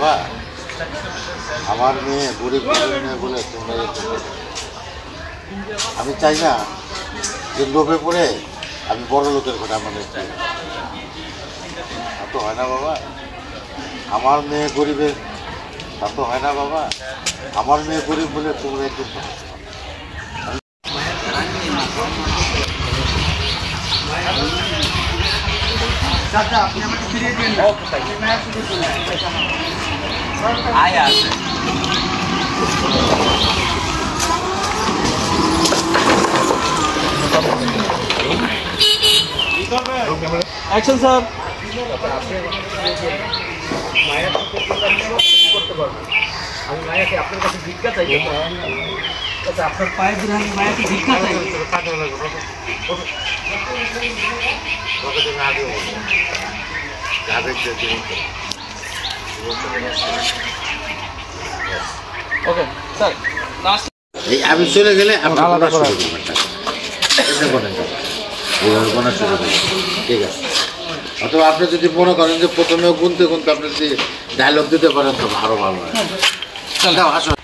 বাবা আমার মেয়ে গরিব মেয়ে বলে তোমরা আমি চাই না যে লোভে পড়ে আমি বড় লোকের ঘটা মানে তা তো হয় না বাবা। আমার মেয়ে গরিবের তা তো হয় না বাবা। আমার মেয়ে গরিব বলে তোমরা একটু অ্যাকশন স্যার। আমি মায়াকে আপনার কাছে ভিক্ষা চাই। আচ্ছা আপনার পায়ে ধরে আমি মায়াকে ভিক্ষা চাই। ওকে স্যার লাস্ট এই আমি চলে গেলে আপনার ঠিক আছে। অথবা আপনি যদি মনে করেন যে প্রথমেও গুনতে গুনতে আপনি যদি ডায়লগ দিতে পারেন তো আরো ভালো হয়। আসলে